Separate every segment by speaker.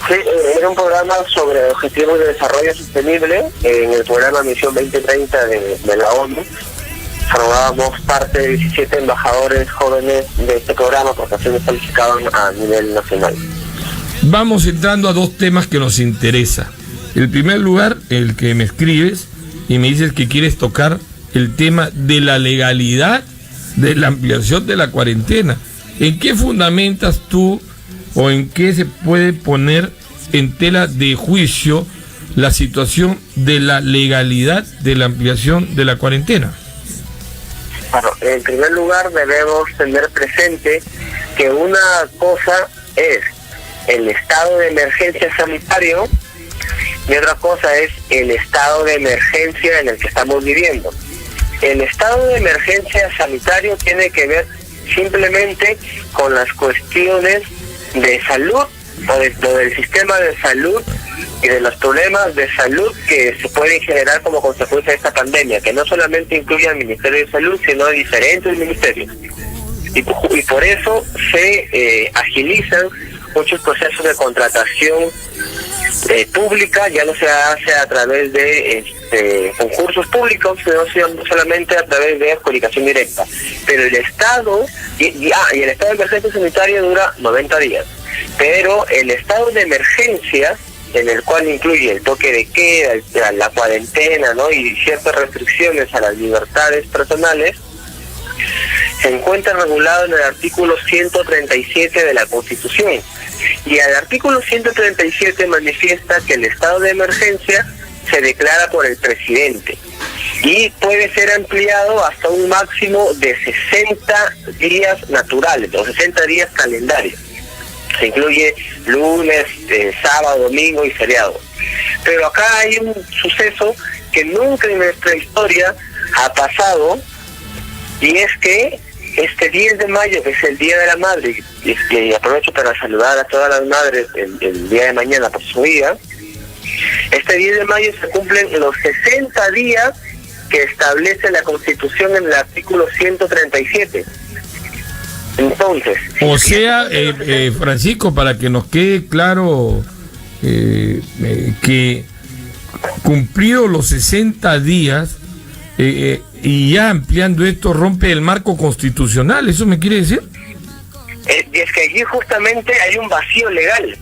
Speaker 1: Sí, era un programa sobre objetivos de desarrollo sostenible en el programa Misión 2030 de la ONU. Formábamos parte de 17 embajadores jóvenes de este programa porque así nos calificaban a nivel nacional.
Speaker 2: Vamos entrando a dos temas que nos interesa. En primer lugar, el que me escribes y me dices que quieres tocar el tema de la legalidad de la ampliación de la cuarentena. ¿En qué fundamentas tú o en qué se puede poner en tela de juicio la situación de la legalidad de la ampliación de la cuarentena?
Speaker 1: Bueno, en primer lugar debemos tener presente que una cosa es el estado de emergencia sanitario y otra cosa es el estado de emergencia en el que estamos viviendo. El estado de emergencia sanitario tiene que ver simplemente con las cuestiones de salud o del sistema de salud y de los problemas de salud que se pueden generar como consecuencia de esta pandemia, que no solamente incluye al Ministerio de Salud, sino a diferentes ministerios. Y por eso se agilizan muchos procesos de contratación pública, ya no se hace a través de concursos públicos, sino solamente a través de adjudicación directa. Pero el estado, y el estado de emergencia sanitaria dura 90 días, pero el estado de emergencia, en el cual incluye el toque de queda, la cuarentena, ¿no?, y ciertas restricciones a las libertades personales, se encuentra regulado en el artículo 137 de la Constitución. Y el artículo 137 manifiesta que el estado de emergencia se declara por el presidente y puede ser ampliado hasta un máximo de 60 días naturales o 60 días calendarios. Se incluye lunes, sábado, domingo y feriado. Pero acá hay un suceso que nunca en nuestra historia ha pasado, y es que este 10 de mayo, que es el Día de la Madre, y aprovecho para saludar a todas las madres el día de mañana por su día, este 10 de mayo se cumplen los 60 días que establece la Constitución en el artículo 137. Entonces,
Speaker 2: o sea, Francisco, para que nos quede claro que cumplidos los 60 días y ya ampliando esto rompe el marco constitucional, ¿eso me quiere decir?
Speaker 1: Es que allí justamente hay un vacío legal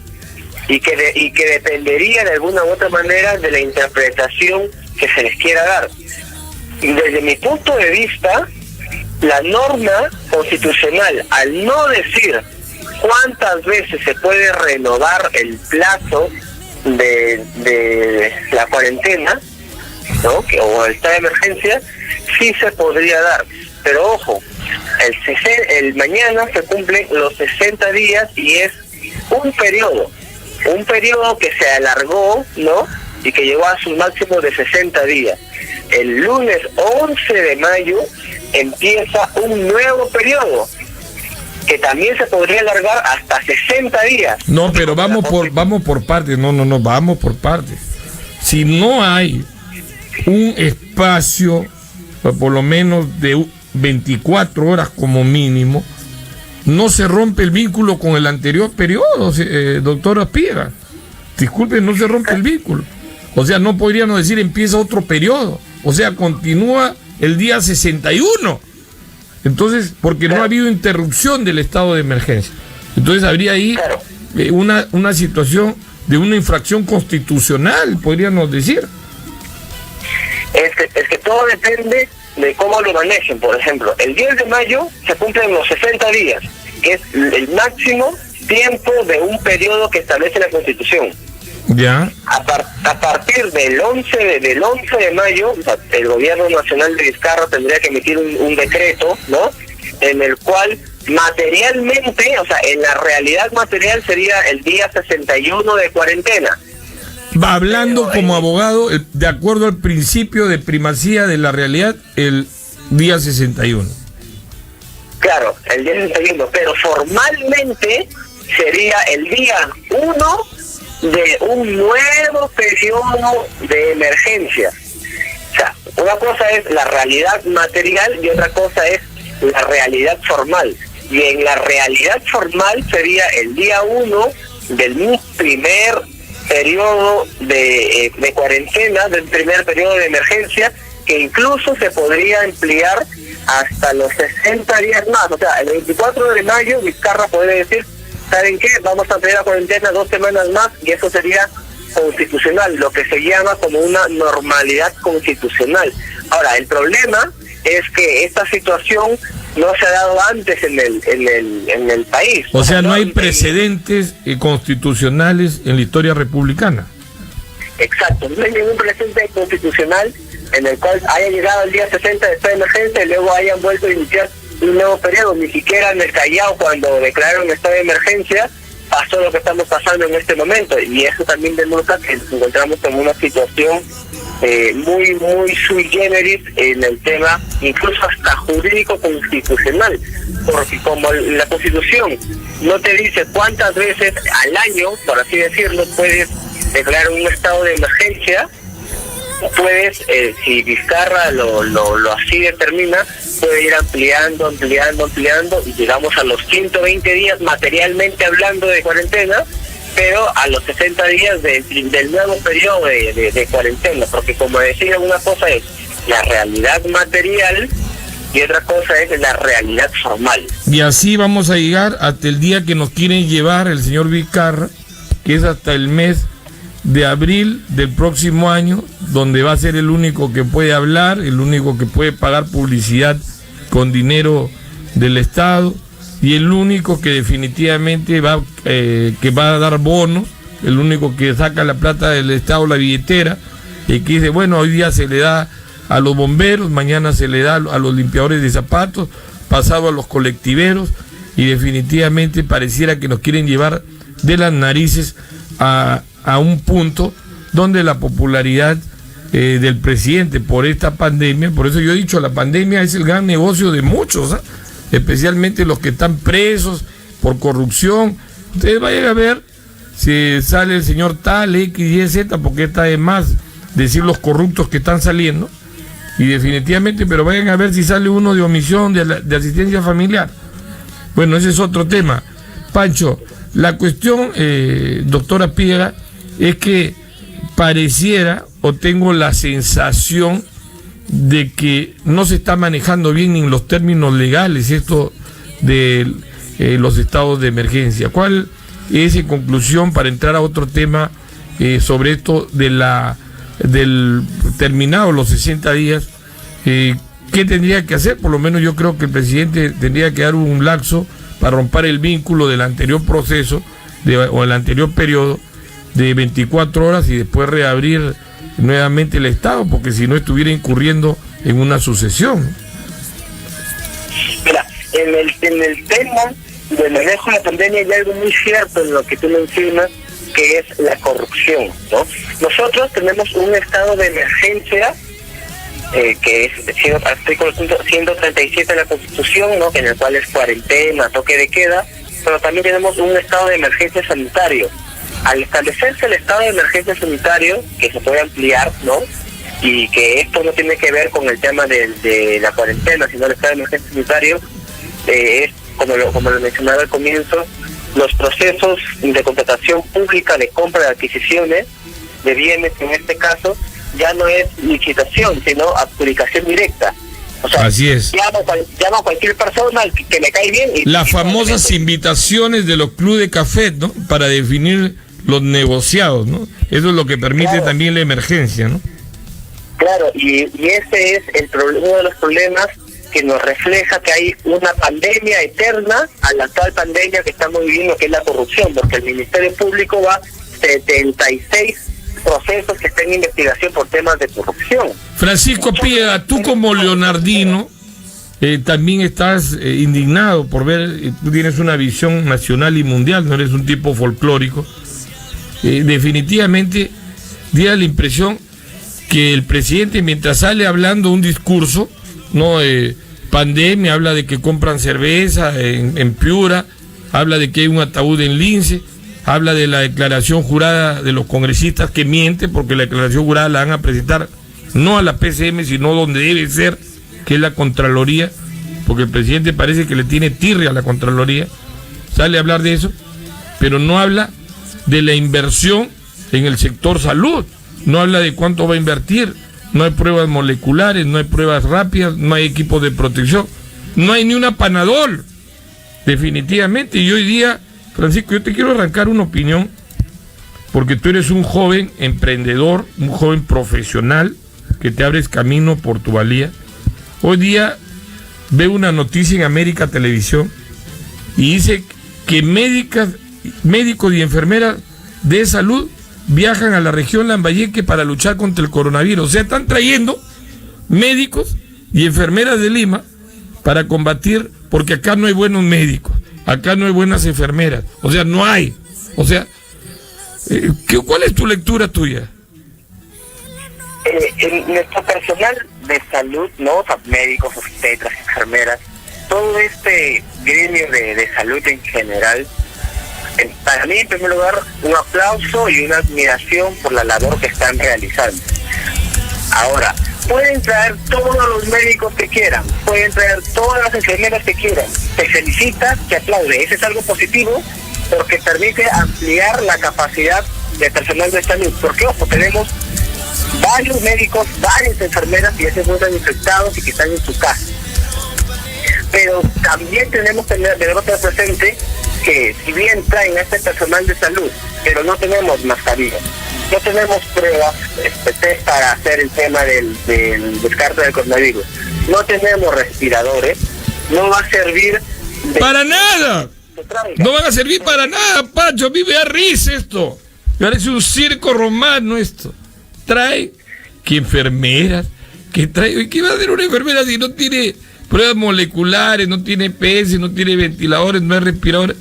Speaker 1: y que dependería de alguna u otra manera de la interpretación que se les quiera dar. Y desde mi punto de vista, la norma constitucional, al no decir cuántas veces se puede renovar el plazo de la cuarentena, ¿no?, o el estado de emergencia, sí se podría dar. Pero ojo, el mañana se cumplen los 60 días y es un periodo que se alargó, ¿no?, y que llegó a su máximo de 60 días. El lunes 11 de mayo empieza un nuevo periodo que también se podría alargar hasta 60 días.
Speaker 2: No, pero vamos por partes. No, vamos por partes. Si no hay un espacio, por lo menos de 24 horas como mínimo, no se rompe el vínculo con el anterior periodo, doctor Aspira. Disculpe, no se rompe el vínculo. O sea, no podríamos decir empieza otro periodo. O sea, continúa el día 61. Entonces, porque no ha habido interrupción del estado de emergencia. Entonces habría ahí una situación de una infracción constitucional, podríamos decir.
Speaker 1: Es que todo depende de cómo lo manejen. Por ejemplo, el 10 de mayo se cumplen los 60 días, que es el máximo tiempo de un periodo que establece la Constitución.
Speaker 2: Ya.
Speaker 1: A partir del 11 de mayo, o sea, el gobierno nacional de Vizcarra tendría que emitir un decreto, ¿no?, en el cual materialmente, o sea, en la realidad material sería el día 61 de cuarentena.
Speaker 2: Va hablando como abogado, de acuerdo al principio de primacía de la realidad, el día 61.
Speaker 1: Claro, el día 61, pero formalmente sería el día 1 de un nuevo periodo de emergencia. O sea, una cosa es la realidad material y otra cosa es la realidad formal. Y en la realidad formal sería el día 1 del primer periodo de cuarentena, del primer periodo de emergencia, que incluso se podría ampliar hasta los 60 días más. O sea, el 24 de mayo Vizcarra podría decir, ¿saben qué? Vamos a ampliar la cuarentena 2 semanas más, y eso sería constitucional, lo que se llama como una normalidad constitucional. Ahora, el problema es que esta situación no se ha dado antes en el país.
Speaker 2: O sea, no hay precedentes constitucionales en la historia republicana.
Speaker 1: Exacto, no hay ningún precedente constitucional en el cual haya llegado el día 60 de estado de emergencia y luego hayan vuelto a iniciar un nuevo periodo. Ni siquiera en el Callao, cuando declararon estado de emergencia, pasó lo que estamos pasando en este momento, y eso también demuestra que nos encontramos en una situación muy sui generis en el tema, incluso hasta jurídico constitucional, porque como la Constitución no te dice cuántas veces al año, por así decirlo, puedes declarar un estado de emergencia, puedes, si Vizcarra lo así determina, puede ir ampliando, y llegamos a los 120 días materialmente hablando de cuarentena, pero a los 60 días del nuevo periodo de cuarentena, porque como decía, una cosa es la realidad material y otra cosa es la realidad formal.
Speaker 2: Y así vamos a llegar hasta el día que nos quieren llevar el señor Vizcarra, que es hasta el mes de abril del próximo año, donde va a ser el único que puede hablar, el único que puede pagar publicidad con dinero del Estado, y el único que definitivamente va a dar bonos, el único que saca la plata del Estado, la billetera, y que dice, bueno, hoy día se le da a los bomberos, mañana se le da a los limpiadores de zapatos, pasado a los colectiveros, y definitivamente pareciera que nos quieren llevar de las narices a un punto donde la popularidad del presidente por esta pandemia, por eso yo he dicho, la pandemia es el gran negocio de muchos, especialmente los que están presos por corrupción. Ustedes vayan a ver si sale el señor tal, X, Y, Z, porque está de más decir los corruptos que están saliendo, y definitivamente, pero vayan a ver si sale uno de omisión de asistencia familiar. Bueno, ese es otro tema. Pancho, la cuestión, doctora Piedra, es que pareciera, o tengo la sensación de que no se está manejando bien en los términos legales esto de los estados de emergencia. ¿Cuál es, en conclusión, para entrar a otro tema sobre esto del terminado los 60 días, qué tendría que hacer? Por lo menos yo creo que el presidente tendría que dar un lapso para romper el vínculo del anterior proceso o el anterior periodo de 24 horas y después reabrir nuevamente el Estado, porque si no estuviera incurriendo en una sucesión.
Speaker 1: Mira, en el tema del manejo de la pandemia hay algo muy cierto en lo que tú mencionas, que es la corrupción, ¿no? Nosotros tenemos un estado de emergencia que es artículo 137 de la Constitución, ¿no?, en el cual es cuarentena, toque de queda, pero también tenemos un estado de emergencia sanitario. Al establecerse el estado de emergencia sanitario, que se puede ampliar, ¿no?, y que esto no tiene que ver con el tema de la cuarentena, sino el estado de emergencia sanitario, es, como lo mencionaba al comienzo, los procesos de contratación pública, de compra, de adquisiciones de bienes, en este caso, ya no es licitación, sino adjudicación directa. O sea,
Speaker 2: así es.
Speaker 1: Llamo a cualquier persona que me cae bien.
Speaker 2: Las famosas invitaciones de los clubes de café, ¿no?, para definir los negociados, ¿no? Eso es lo que permite, claro, también la emergencia, ¿no?
Speaker 1: Claro, y ese es uno de los problemas que nos refleja que hay una pandemia eterna a la actual pandemia que estamos viviendo, que es la corrupción, porque el Ministerio Público va 76 procesos que están en investigación por temas de corrupción.
Speaker 2: Francisco Piedra, tú como leonardino también estás indignado por ver, tú tienes una visión nacional y mundial, no eres un tipo folclórico. Definitivamente da la impresión que el presidente, mientras sale hablando un discurso, no pandemia, habla de que compran cerveza en Piura, habla de que hay un ataúd en Lince, habla de la declaración jurada de los congresistas, que miente, porque la declaración jurada la van a presentar no a la PCM, sino donde debe ser, que es la Contraloría, porque el presidente parece que le tiene tirria a la Contraloría. Sale a hablar de eso, pero no habla de la inversión en el sector salud. No habla de cuánto va a invertir. No hay pruebas moleculares, no hay pruebas rápidas, no hay equipos de protección, no hay ni una Panadol, definitivamente. Y hoy día, Francisco, yo te quiero arrancar una opinión, porque tú eres un joven emprendedor, un joven profesional, que te abres camino por tu valía. Hoy día veo una noticia en América Televisión y dice que médicos y enfermeras de salud viajan a la región Lambayeque para luchar contra el coronavirus. O sea, están trayendo médicos y enfermeras de Lima para combatir, porque acá no hay buenos médicos, acá no hay buenas enfermeras, o sea, no hay. O sea, ¿cuál es tu lectura tuya?
Speaker 1: En nuestro personal de salud, ¿no? O sea, médicos, obstetras, enfermeras, todo este gremio de salud en general, para mí, en primer lugar, un aplauso y una admiración por la labor que están realizando. Ahora, pueden traer todos los médicos que quieran, pueden traer todas las enfermeras que quieran. Se felicita, se aplaude. Eso es algo positivo porque permite ampliar la capacidad de personal de salud. Porque, ojo, tenemos varios médicos, varias enfermeras y se encuentran infectados y que están en su casa. Pero también tenemos que tener presente que si bien traen a este personal de salud, pero no tenemos mascarillas, no tenemos pruebas test para hacer el tema del descarte del coronavirus, no tenemos respiradores, no va a servir
Speaker 2: para nada. No van a servir para nada, Pacho. A mí me da risa esto. Me parece un circo romano esto. Trae que enfermeras, que trae. ¿Qué va a hacer una enfermera si no tiene pruebas moleculares, no tiene PS, no tiene ventiladores, no hay respiradores?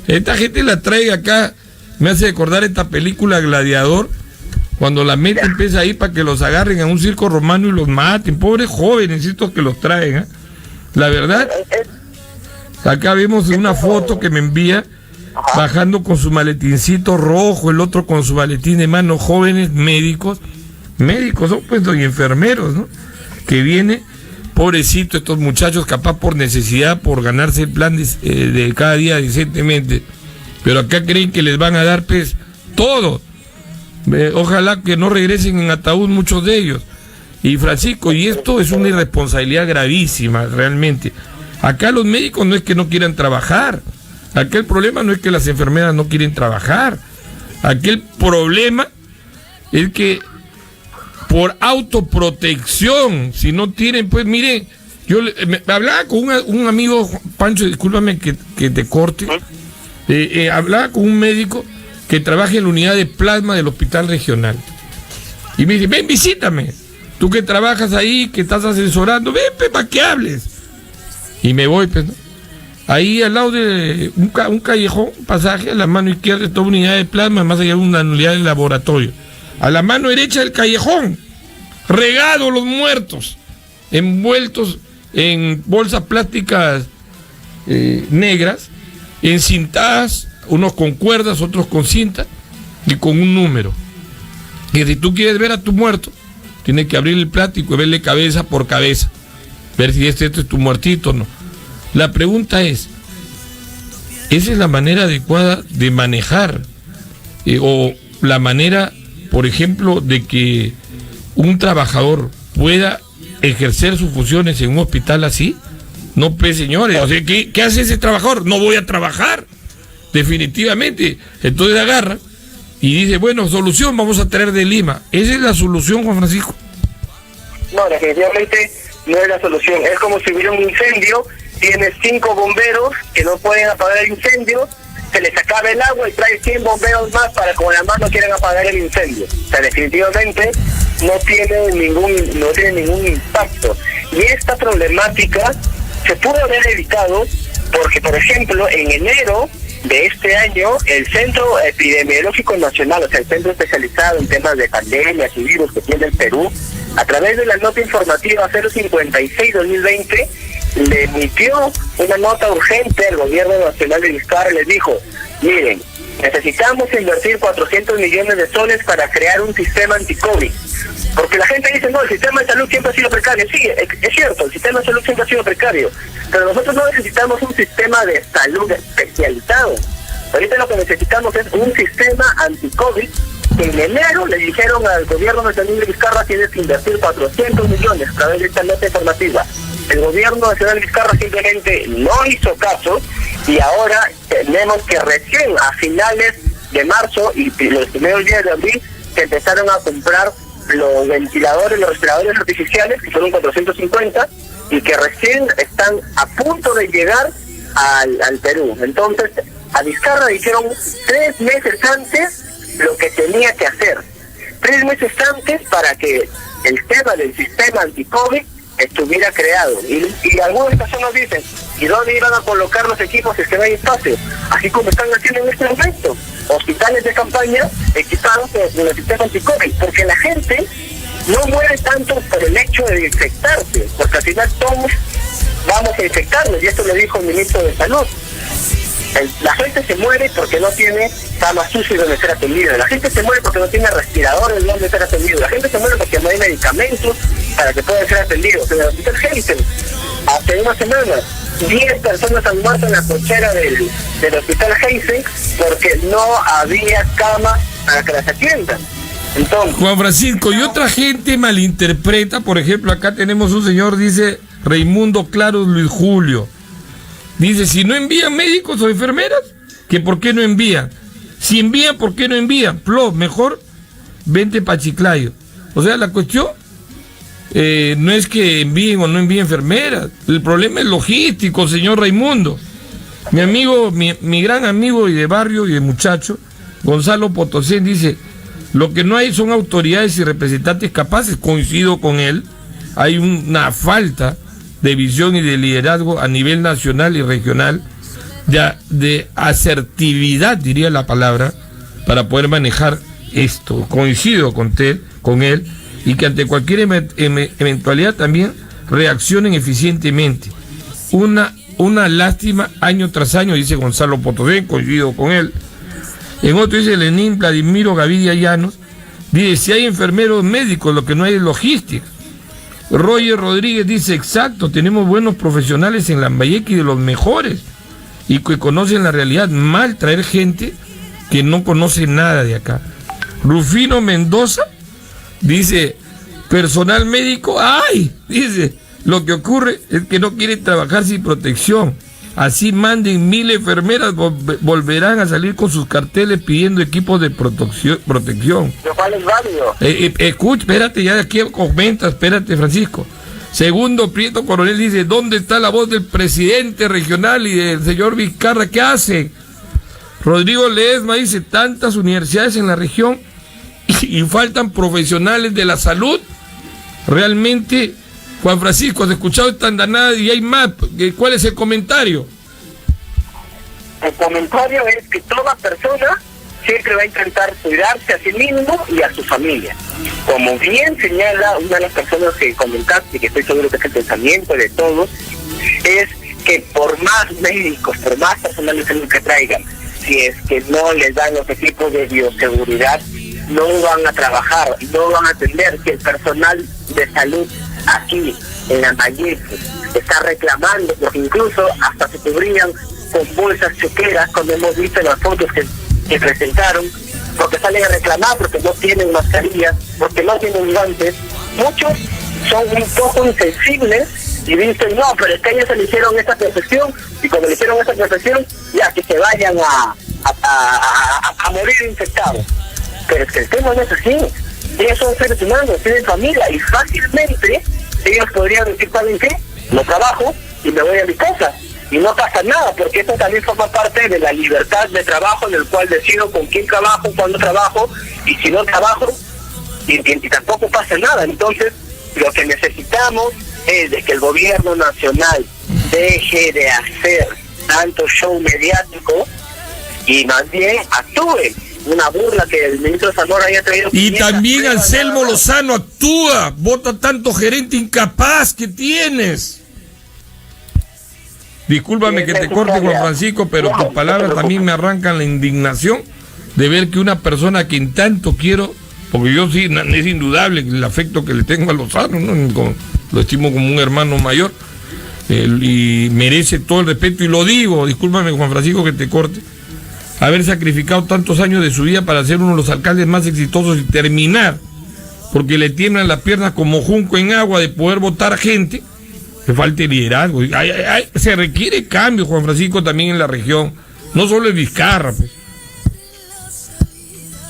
Speaker 2: Esta gente la trae acá. Me hace recordar esta película Gladiador, cuando la mente empieza ahí para que los agarren a un circo romano y los maten. Pobres jóvenes estos que los traen, ¿eh? La verdad, acá vemos una foto que me envía bajando con su maletincito rojo, el otro con su maletín de mano, jóvenes médicos, son pues y enfermeros, ¿no? Que viene, pobrecito, estos muchachos, capaz por necesidad, por ganarse el plan de cada día decentemente, pero acá creen que les van a dar pues todo. Ojalá que no regresen en ataúd muchos de ellos. Y Francisco, y esto es una irresponsabilidad gravísima realmente. Acá los médicos no es que no quieran trabajar, acá el problema no es que las enfermeras no quieren trabajar, aquí el problema es que por autoprotección, si no tienen, pues miren, yo me hablaba con un amigo, Pancho, discúlpame que te corte, hablaba con un médico que trabaja en la unidad de plasma del hospital regional, y me dice, ven, visítame, tú que trabajas ahí, que estás asesorando, ven, para que hables. Y me voy, pues, ¿no? Ahí al lado de un callejón, un pasaje, a la mano izquierda está una unidad de plasma, más allá de una unidad de laboratorio. A la mano derecha del callejón, regados los muertos, envueltos en bolsas plásticas negras, encintadas, unos con cuerdas, otros con cinta y con un número. Y si tú quieres ver a tu muerto, tienes que abrir el plástico y verle cabeza por cabeza, ver si este es tu muertito o no. La pregunta es, ¿esa es la manera adecuada de manejar? O la manera, por ejemplo, de que un trabajador pueda ejercer sus funciones en un hospital así? No, pues, señores, o sea, ¿qué hace ese trabajador? No voy a trabajar, definitivamente. Entonces agarra y dice, bueno, solución, vamos a traer de Lima. ¿Esa es la solución, Juan Francisco?
Speaker 1: No, definitivamente no es la solución. Es como si hubiera un incendio, tienes 5 bomberos que no pueden apagar el incendio, se les acaba el agua y trae 100 bomberos más para con la mano quieran apagar el incendio. O sea, definitivamente no tiene ningún impacto. Y esta problemática se pudo haber evitado porque, por ejemplo, en enero de este año, el Centro Epidemiológico Nacional, o sea, el centro especializado en temas de pandemias y virus que tiene el Perú, a través de la nota informativa 056-2020, le emitió una nota urgente al gobierno nacional de Vizcarra y les dijo, miren, necesitamos invertir 400 millones de soles para crear un sistema anti-COVID. Porque la gente dice, no, el sistema de salud siempre ha sido precario. Sí, es cierto, el sistema de salud siempre ha sido precario. Pero nosotros no necesitamos un sistema de salud especializado. Ahorita lo que necesitamos es un sistema anti-COVID, que en enero le dijeron al gobierno de Daniel Vizcarra tienes que invertir 400 millones a través de esta nota informativa. El gobierno nacional Vizcarra simplemente no hizo caso, y ahora tenemos que recién a finales de marzo y los primeros días de abril se empezaron a comprar los ventiladores, los respiradores artificiales, que fueron 450, y que recién están a punto de llegar al Perú. Entonces, a Vizcarra dijeron 3 meses antes lo que tenía que hacer. 3 meses antes para que el tema del sistema anti-COVID estuviera creado. Y algunas personas dicen, ¿y dónde iban a colocar los equipos si es que no hay espacio? Así como están haciendo en este momento. Hospitales de campaña equipados con el sistema anti-COVID. Porque la gente no muere tanto por el hecho de infectarse, porque al final todos vamos a infectarnos, y esto lo dijo el ministro de Salud. La gente se muere porque no tiene camas sucias donde ser atendido, la gente se muere porque no tiene respiradores donde ser atendido, la gente se muere porque no hay medicamentos para que puedan ser atendidos. En el hospital Heisen, hace una semana, 10 personas han muerto en la cochera del hospital Heisen porque no había camas para que las atiendan. Entonces,
Speaker 2: Juan Francisco, y otra gente malinterpreta, por ejemplo, acá tenemos un señor, dice Raimundo Claros Luis Julio, dice, si no envían médicos o enfermeras, que por qué no envían, si envían, ¿por qué no envían? Plo, mejor vente pa' Chiclayo. O sea, la cuestión no es que envíen o no envíen enfermeras, el problema es logístico, señor Raimundo. Mi amigo, mi gran amigo y de barrio y de muchacho, Gonzalo Potosén, dice, lo que no hay son autoridades y representantes capaces. Coincido con él, hay una falta de visión y de liderazgo a nivel nacional y regional, de asertividad, diría la palabra, para poder manejar esto. Coincido con él, y que ante cualquier eventualidad también reaccionen eficientemente. Una lástima año tras año, dice Gonzalo Potosén, coincido con él. En otro dice Lenín Vladimiro Gavidia Llanos, dice, si hay enfermeros médicos, lo que no hay es logística. Roger Rodríguez dice, exacto, tenemos buenos profesionales en Lambayeque y de los mejores, y que conocen la realidad. Mal traer gente que no conoce nada de acá. Rufino Mendoza dice, personal médico, ¡ay! Dice, lo que ocurre es que no quieren trabajar sin protección. Así manden 1000 enfermeras, volverán a salir con sus carteles pidiendo equipos de protección.
Speaker 1: Lo cual es válido.
Speaker 2: Escucha, espérate, ya de aquí comenta, espérate, Francisco. Segundo, Prieto Coronel dice, ¿dónde está la voz del presidente regional y del señor Vizcarra? ¿Qué hace? Rodrigo Ledesma dice, tantas universidades en la región y faltan profesionales de la salud. Realmente, Juan Francisco, has escuchado esta andanada y hay más. ¿Cuál es el comentario?
Speaker 1: El comentario es que toda persona siempre va a intentar cuidarse a sí mismo y a su familia. Como bien señala una de las personas que comentaste, que estoy seguro que es el pensamiento de todos, es que por más médicos, por más personal de salud que traigan, si es que no les dan los equipos de bioseguridad, no van a trabajar, no van a atender. Que el personal de salud aquí en Lambayeque está reclamando, porque incluso hasta se cubrían con bolsas choqueras, como hemos visto en las fotos que presentaron, porque salen a reclamar porque no tienen mascarillas, porque no tienen guantes. Muchos son un poco insensibles y dicen, no, pero es que ellos eligieron esta profesión, y cuando eligieron esta profesión, ya que se vayan a morir infectados. Pero es que el tema no es así. Ellos son seres humanos, tienen familia, y fácilmente ellos podrían decir, ¿saben qué? No trabajo y me voy a mi casa. Y no pasa nada, porque esto también forma parte de la libertad de trabajo, en el cual decido con quién trabajo, cuándo trabajo, y si no trabajo, y tampoco pasa nada. Entonces, lo que necesitamos es de que el gobierno nacional deje de hacer tanto show mediático y más bien actúe. Una burla que el ministro Zamora haya traído.
Speaker 2: Y también Anselmo Lozano actúa, vota tanto gerente incapaz que tienes. Discúlpame que te corte, Juan Francisco, pero tus palabras también me arrancan la indignación de ver que una persona que en tanto quiero, porque yo sí, es indudable el afecto que le tengo a Lozano, ¿no? Lo estimo como un hermano mayor, y merece todo el respeto, y lo digo, discúlpame, Juan Francisco, que te corte, haber sacrificado tantos años de su vida para ser uno de los alcaldes más exitosos y terminar, porque le tiemblan las piernas como junco en agua de poder votar gente, que falte liderazgo. Se requiere cambio, Juan Francisco, también en la región, no solo en Vizcarra, pues.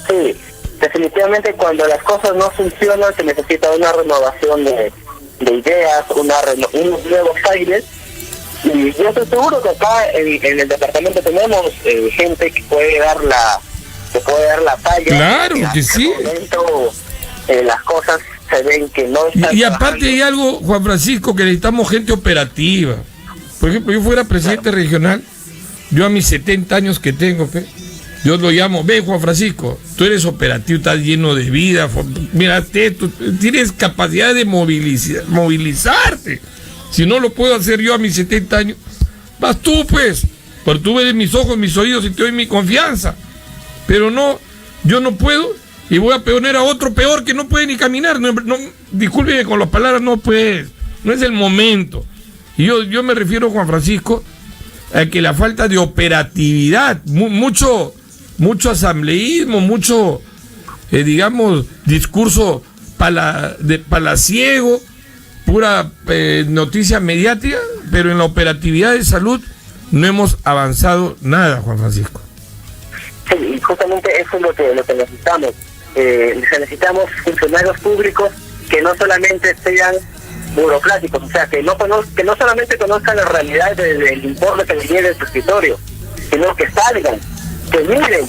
Speaker 1: Sí, definitivamente cuando las cosas no funcionan se necesita una renovación de ideas, unos nuevos aires. Y yo estoy seguro que acá en el departamento tenemos gente que puede dar la talla.
Speaker 2: Claro que sí.
Speaker 1: En este momento, las cosas se ven que no están.
Speaker 2: Y aparte hay algo, Juan Francisco, que necesitamos gente operativa. Por ejemplo, yo fuera presidente regional, yo a mis 70 años que tengo, yo lo llamo, ve Juan Francisco, tú eres operativo, estás lleno de vida, mira, tú tienes capacidad de movilizarte. Si no lo puedo hacer yo a mis 70 años, vas tú, pues, porque tú ves mis ojos, mis oídos y te doy mi confianza. Pero no, yo no puedo y voy a poner a otro peor que no puede ni caminar. No, discúlpeme con las palabras, no pues, no es el momento. Y yo me refiero, Juan Francisco, a que la falta de operatividad, mucho asambleísmo, mucho, digamos, discurso palaciego, pura noticia mediática, pero en la operatividad de salud no hemos avanzado nada, Juan Francisco.
Speaker 1: Sí, y justamente eso es lo que necesitamos. Necesitamos funcionarios públicos que no solamente sean burocráticos, o sea, que no solamente conozcan la realidad del informe que les viene de su escritorio, sino que salgan, que miren,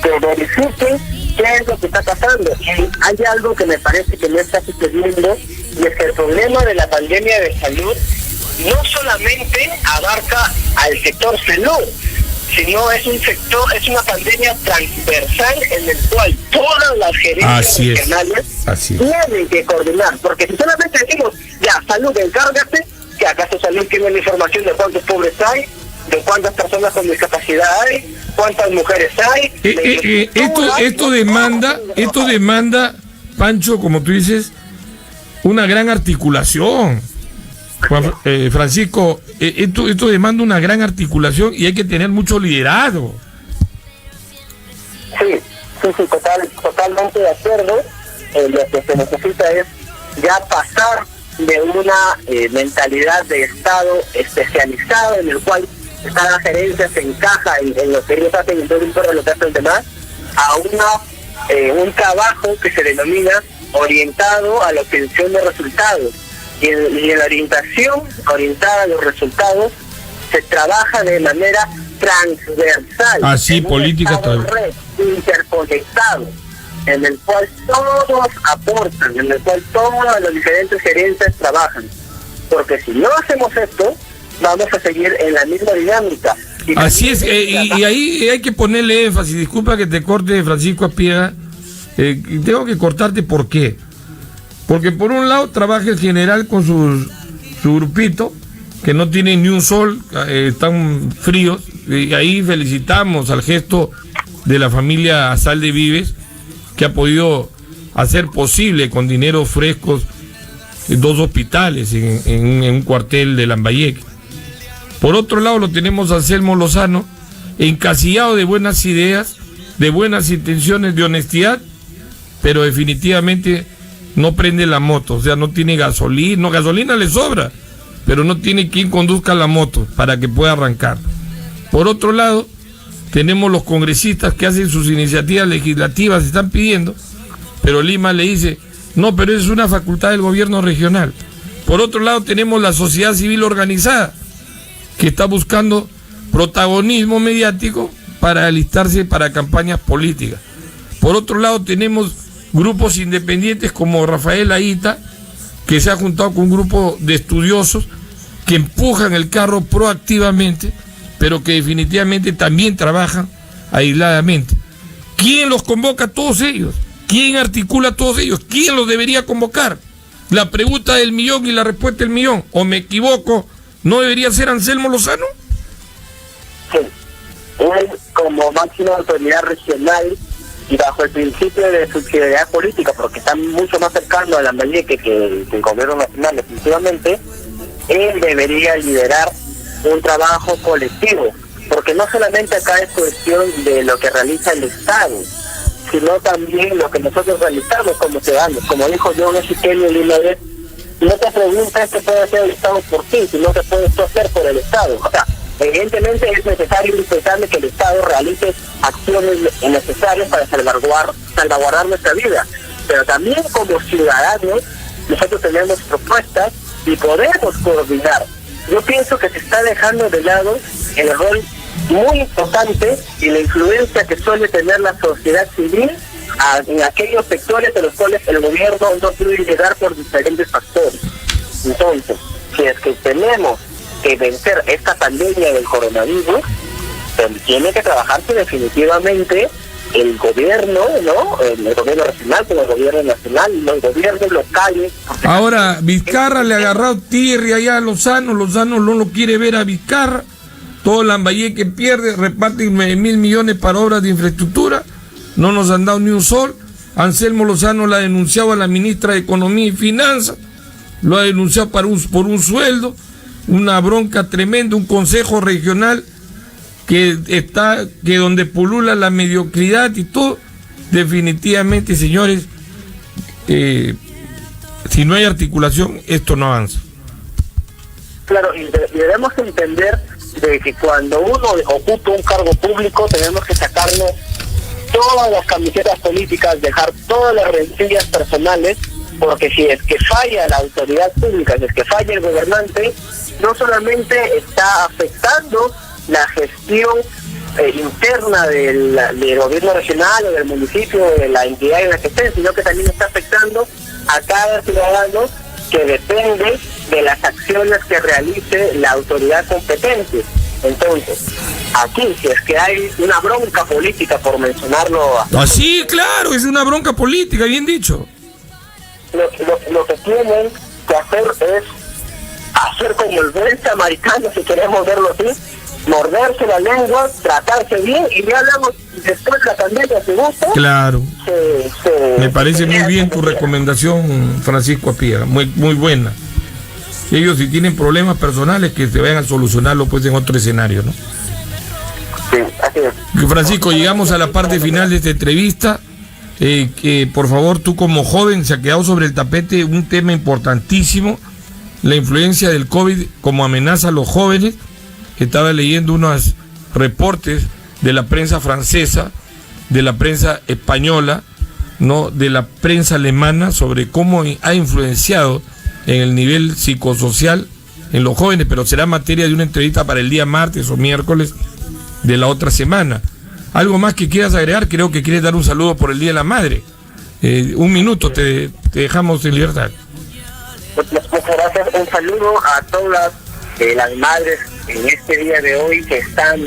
Speaker 1: que verifiquen qué es lo que está pasando. Y hay algo que me parece que no está sucediendo, y es que el problema de la pandemia de salud no solamente abarca al sector salud, sino es una pandemia transversal en el cual todas las gerencias regionales tienen que coordinar, porque si solamente decimos, ya, salud, encárgate, que acaso salud tiene la información de cuántos pobres hay, de cuántas personas con discapacidad hay, cuántas mujeres hay.
Speaker 2: Esto demanda, Pancho, como tú dices, una gran articulación. Francisco, esto demanda una gran articulación y hay que tener mucho liderazgo.
Speaker 1: Sí, totalmente de acuerdo. Lo que se necesita es ya pasar de una mentalidad de Estado especializado en el cual cada gerencia se encaja en lo que ellos hacen y todo lo que hacen los demás, a un trabajo que se denomina orientado a la obtención de resultados. Y en la orientación orientada a los resultados se trabaja de manera transversal.
Speaker 2: Así, política
Speaker 1: red, interconectado, en el cual todos aportan, en el cual todas las diferentes gerencias trabajan. Porque si no hacemos esto, vamos a seguir en la misma dinámica.
Speaker 2: Así es, y ahí hay que ponerle énfasis. Disculpa que te corte, Francisco Aspiega. Tengo que cortarte, ¿por qué? Porque por un lado trabaja el general con su grupito, que no tiene ni un sol, están fríos, y ahí felicitamos al gesto de la familia Azalde Vives, que ha podido hacer posible con dinero frescos 2 hospitales en un cuartel de Lambayeque. Por otro lado lo tenemos a Anselmo Lozano, encasillado de buenas ideas, de buenas intenciones, de honestidad, pero definitivamente no prende la moto, o sea, no tiene gasolina, gasolina le sobra, pero no tiene quien conduzca la moto para que pueda arrancar. Por otro lado, tenemos los congresistas que hacen sus iniciativas legislativas, están pidiendo, pero Lima le dice, no, pero eso es una facultad del gobierno regional. Por otro lado, tenemos la sociedad civil organizada, que está buscando protagonismo mediático para alistarse para campañas políticas. Por otro lado, tenemos grupos independientes como Rafael Aita, que se ha juntado con un grupo de estudiosos que empujan el carro proactivamente, pero que definitivamente también trabajan aisladamente. ¿Quién los convoca a todos ellos? ¿Quién articula a todos ellos? ¿Quién los debería convocar? La pregunta del millón y la respuesta del millón. ¿O me equivoco? ¿No debería ser Anselmo Lozano?
Speaker 1: Sí. Él, como máxima autoridad regional y bajo el principio de subsidiariedad política, porque está mucho más cercano a Lambayeque que el gobierno nacional, definitivamente, él debería liderar un trabajo colectivo porque no solamente acá es cuestión de lo que realiza el Estado, sino también lo que nosotros realizamos como ciudadanos. Como dijo John F. Kennedy una vez, no te preguntas qué puede hacer el Estado por ti, sino qué puedes tú hacer por el Estado. O sea, evidentemente es necesario y indispensable que el Estado realice acciones necesarias para salvaguardar nuestra vida, pero también como ciudadanos nosotros tenemos propuestas y podemos coordinar. Yo pienso que se está dejando de lado el rol muy importante y la influencia que suele tener la sociedad civil en aquellos sectores de los cuales el gobierno no puede llegar por diferentes factores. Entonces, si es que tenemos que vencer esta pandemia del coronavirus, tiene que trabajarse definitivamente el gobierno, ¿no? El gobierno regional como el gobierno nacional, los gobiernos locales.
Speaker 2: Ahora, Vizcarra le ha agarrado tirria allá a Lozano no lo quiere ver a Vizcarra, todo Lambayeque pierde, reparten 9.000 millones para obras de infraestructura, no nos han dado ni un sol. Anselmo Lozano la ha denunciado a la ministra de Economía y Finanzas, lo ha denunciado por un sueldo, una bronca tremenda, un consejo regional que donde pulula la mediocridad y todo. Definitivamente, señores, si no hay articulación, esto no avanza.
Speaker 1: Claro, y debemos entender de que cuando uno ocupa un cargo público tenemos que sacarnos todas las camisetas políticas, dejar todas las rencillas personales, porque si es que falla la autoridad pública, si es que falla el gobernante, no solamente está afectando la gestión interna del gobierno regional o del municipio, de la entidad en la que esté, sino que también está afectando a cada ciudadano que depende de las acciones que realice la autoridad competente. Entonces, aquí, si es que hay una bronca política, por mencionarlo...
Speaker 2: Sí, claro, es una bronca política, bien dicho.
Speaker 1: Lo que tienen que hacer es hacer como el buen samaritano, si queremos verlo así, morderse la lengua, tratarse bien, y ya luego, después de la pandemia, si gusta...
Speaker 2: Claro. Me parece muy bien tu recomendación, Francisco Apiaga, muy buena. Ellos, si tienen problemas personales, que se vayan a solucionarlo pues en otro escenario, ¿no?
Speaker 1: Sí, así es.
Speaker 2: Francisco, llegamos a la parte final de esta entrevista. Que por favor, tú como joven, se ha quedado sobre el tapete un tema importantísimo, la influencia del COVID como amenaza a los jóvenes. Estaba leyendo unos reportes de la prensa francesa, de la prensa española, no, de la prensa alemana, sobre cómo ha influenciado en el nivel psicosocial en los jóvenes, pero será materia de una entrevista para el día martes o miércoles de la otra semana. ¿Algo más que quieras agregar? Creo que quieres dar un saludo por el Día de la Madre. Un minuto, te dejamos en libertad.
Speaker 1: Muchas gracias. Un saludo a todas las madres en este día de hoy que están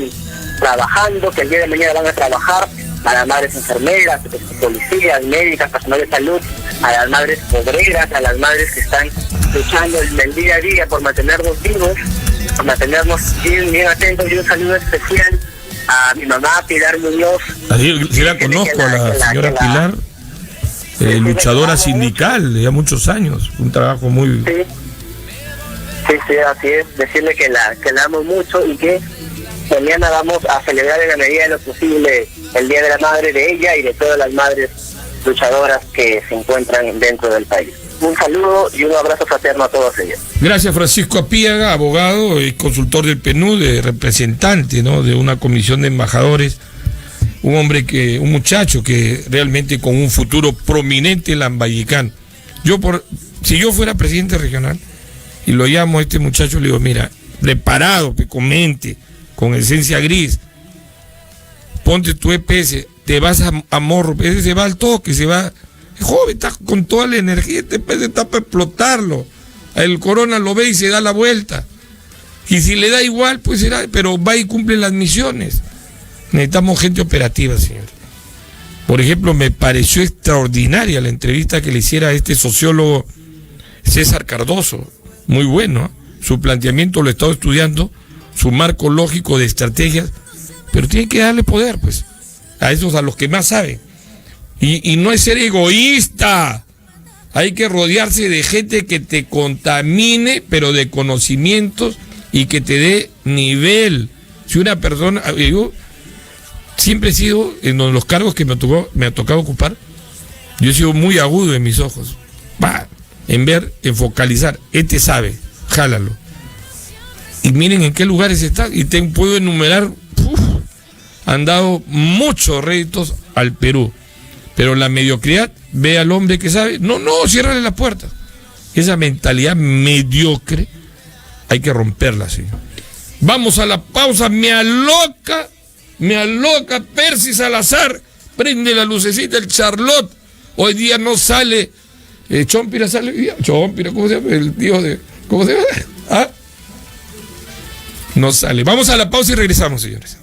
Speaker 1: trabajando, que el día de mañana van a trabajar, a las madres enfermeras, policías, médicas, personal de salud, a las madres obreras, a las madres que están luchando el día a día por mantenernos vivos, por mantenernos bien atentos. Y un saludo especial a mi mamá, Pilar Muñoz.
Speaker 2: Sí, la conozco, a la señora Pilar, luchadora sindical de ya muchos años, un trabajo muy...
Speaker 1: Sí, así es, decirle que la amo mucho y que mañana vamos a celebrar en la medida de lo posible el Día de la Madre de ella y de todas las madres luchadoras que se encuentran dentro del país. Un saludo y un abrazo fraterno a todos ellos.
Speaker 2: Gracias, Francisco Apiaga, abogado y consultor del PNUD, representante, ¿no?, de una comisión de embajadores, un muchacho que realmente con un futuro prominente lambayicano. Si yo fuera presidente regional y lo llamo a este muchacho, le digo, mira, preparado, que comente, con esencia gris, ponte tu EPS, te vas a morro, ese se va al toque, se va... El joven está con toda la energía, este EPS está para explotarlo. El corona lo ve y se da la vuelta. Y si le da igual, pues será, pero va y cumple las misiones. Necesitamos gente operativa, señor. Por ejemplo, me pareció extraordinaria la entrevista que le hiciera a este sociólogo César Cardoso. Muy bueno, ¿eh? Su planteamiento lo he estado estudiando, su marco lógico de estrategias, pero tiene que darle poder, pues, a los que más saben. Y no es ser egoísta. Hay que rodearse de gente que te contamine, pero de conocimientos y que te dé nivel Si una persona, yo siempre he sido, en los cargos que me ha tocado ocupar, yo he sido muy agudo en mis ojos. En ver, en focalizar. Sabe, jálalo. Y miren en qué lugares está. Y puedo enumerar, han dado muchos réditos al Perú. Pero la mediocridad, ve al hombre que sabe, no, ciérrale la puerta. Esa mentalidad mediocre hay que romperla, señor. Vamos a la pausa. Me aloca Percy Salazar. Prende la lucecita el Charlotte. Hoy día no sale. Chompira sale hoy día. Chompira, ¿cómo se llama? El tío de. ¿Cómo se llama? ¿Ah? No sale. Vamos a la pausa y regresamos, señores.